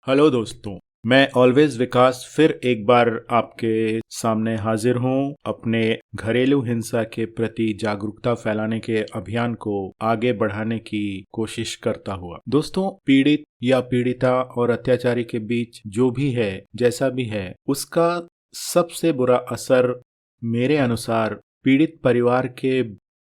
Hello दोस्तों, मैं always विकास फिर एक बार आपके सामने हाजिर हूं अपने घरेलू हिंसा के प्रति जागरूकता फैलाने के अभियान को आगे बढ़ाने की कोशिश करता हुआ। दोस्तों, पीड़ित या पीड़िता और अत्याचारी के बीच जो भी है, जैसा भी है, उसका सबसे बुरा असर मेरे अनुसार पीड़ित परिवार के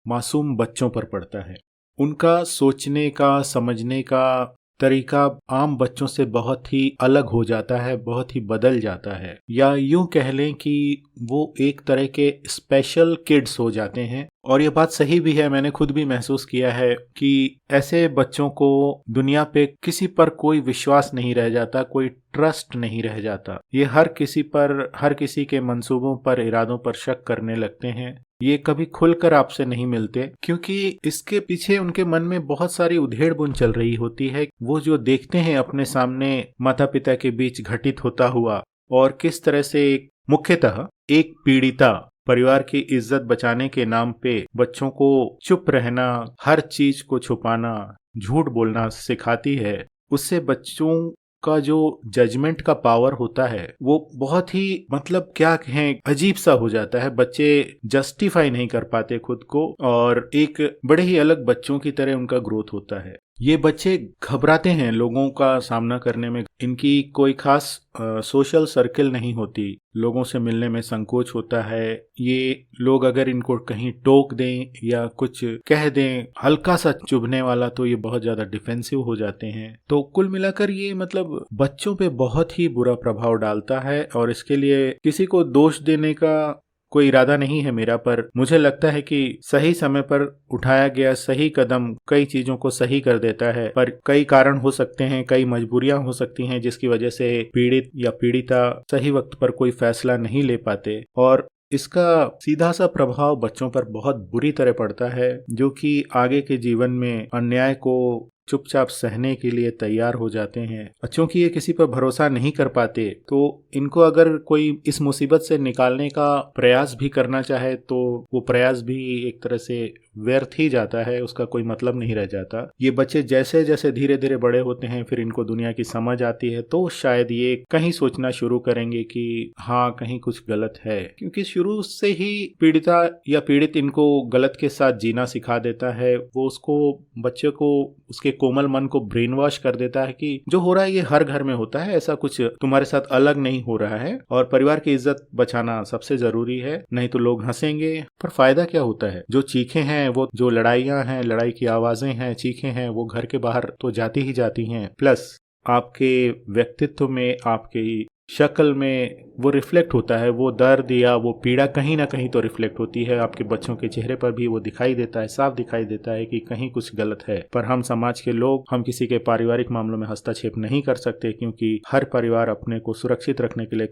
मासूम बच्चों पर पड़ता है। उनका सोचने का, समझने का तरीका आम बच्चों से बहुत ही अलग हो जाता है, बहुत ही बदल जाता है, या यूं कह लें कि वो एक तरह के स्पेशल किड्स हो जाते हैं। और ये बात सही भी है, मैंने खुद भी महसूस किया है कि ऐसे बच्चों को दुनिया पे किसी पर कोई विश्वास नहीं रह जाता, कोई ट्रस्ट नहीं रह जाता। ये हर किसी पर, हर किसी के मंसूबों पर, इरादों पर शक करने लगते हैं। ये कभी खुलकर आपसे नहीं मिलते, क्योंकि इसके पीछे उनके मन में बहुत सारी उधेड़ बुन चल रही होती है। वो जो देखते हैं अपने सामने माता पिता के बीच घटित होता हुआ, और किस तरह से मुख्यतः एक पीड़िता परिवार की इज्जत बचाने के नाम पे बच्चों को चुप रहना, हर चीज को छुपाना, झूठ बोलना सिखाती है, उससे बच्चों का जो जजमेंट का पावर होता है वो बहुत ही, मतलब क्या कहें, अजीब सा हो जाता है। बच्चे जस्टिफाई नहीं कर पाते खुद को, और एक बड़े ही अलग बच्चों की तरह उनका ग्रोथ होता है। ये बच्चे घबराते हैं लोगों का सामना करने में। इनकी कोई खास सोशल सर्किल नहीं होती, लोगों से मिलने में संकोच होता है। ये लोग अगर इनको कहीं टोक दें या कुछ कह दें हल्का सा चुभने वाला, तो ये बहुत ज्यादा डिफेंसिव हो जाते हैं। तो कुल मिलाकर ये मतलब बच्चों पे बहुत ही बुरा प्रभाव डालता है, और इसके लिए किसी को दोष देने का कोई इरादा नहीं है मेरा, पर मुझे लगता है कि सही समय पर उठाया गया सही कदम कई चीजों को सही कर देता है। पर कई कारण हो सकते हैं, कई मजबूरियां हो सकती हैं, जिसकी वजह से पीड़ित या पीड़िता सही वक्त पर कोई फैसला नहीं ले पाते, और इसका सीधा सा प्रभाव बच्चों पर बहुत बुरी तरह पड़ता है, जो कि आगे के जीवन में अन्याय को चुपचाप सहने के लिए तैयार हो जाते हैं। क्योंकि ये किसी पर भरोसा नहीं कर पाते, तो इनको अगर कोई इस मुसीबत से निकालने का प्रयास भी करना चाहे तो वो प्रयास भी एक तरह से व्यर्थ ही जाता है, उसका कोई मतलब नहीं रह जाता। ये बच्चे जैसे जैसे धीरे धीरे बड़े होते हैं, फिर इनको दुनिया की समझ आती है, तो शायद ये कहीं सोचना शुरू करेंगे कि हाँ, कहीं कुछ गलत है। क्योंकि शुरू से ही पीड़िता या पीड़ित इनको गलत के साथ जीना सिखा देता है। वो उसको, बच्चे को, उसके कोमल मन को ब्रेन वॉश कर देता है कि जो हो रहा है ये हर घर में होता है, ऐसा कुछ तुम्हारे साथ अलग नहीं हो रहा है, और परिवार की इज्जत बचाना सबसे जरूरी है, नहीं तो लोग हंसेंगे। पर फायदा क्या होता है? जो चीखें हैं, वो जो लड़ाइयां हैं, लड़ाई की आवाजें हैं, चीखें हैं, वो घर के बाहर तो जाती ही जाती हैं। प्लस आपके व्यक्तित्व में, आपकी शक्ल में वो रिफ्लेक्ट होता है, वो दर्द या वो पीड़ा कहीं ना कहीं तो रिफ्लेक्ट होती है। आपके बच्चों के चेहरे पर भी वो दिखाई देता है, साफ दिखाई देता है कि कहीं कुछ गलत है। पर हम समाज के लोग, हम किसी के पारिवारिक मामलों में हस्तक्षेप नहीं कर सकते, क्योंकि हर परिवार अपने को सुरक्षित रखने के लिए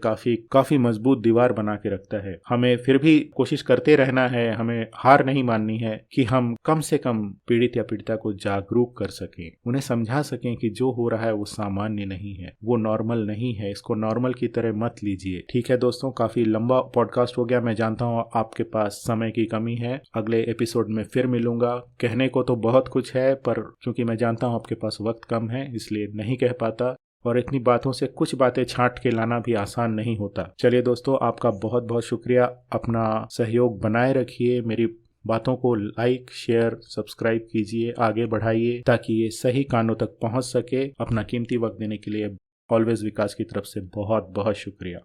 काफी मजबूत दीवार बना के रखता है। हमें फिर भी कोशिश करते रहना है, हमें हार नहीं माननी है कि हम कम से कम पीड़ित या पीड़िता को जागरूक कर सकें, उन्हें समझा सकें कि जो हो रहा है वो सामान्य नहीं है, वो नॉर्मल नहीं है, इसको नॉर्मल की तरह मत लीजिए। ठीक है दोस्तों, काफी लंबा पॉडकास्ट हो गया, मैं जानता हूँ आपके पास समय की कमी है। अगले एपिसोड में फिर मिलूंगा। कहने को तो बहुत कुछ है, पर क्योंकि मैं जानता हूँ आपके पास वक्त कम है, इसलिए नहीं कह पाता, और इतनी बातों से कुछ बातें छांट के लाना भी आसान नहीं होता। चलिए दोस्तों, आपका बहुत बहुत शुक्रिया। अपना सहयोग बनाए रखिए, मेरी बातों को लाइक, शेयर, सब्सक्राइब कीजिए, आगे बढ़ाइए, ताकि ये सही कानों तक पहुंच सके। अपना कीमती वक्त देने के लिए ऑलवेज विकास की तरफ से बहुत बहुत शुक्रिया।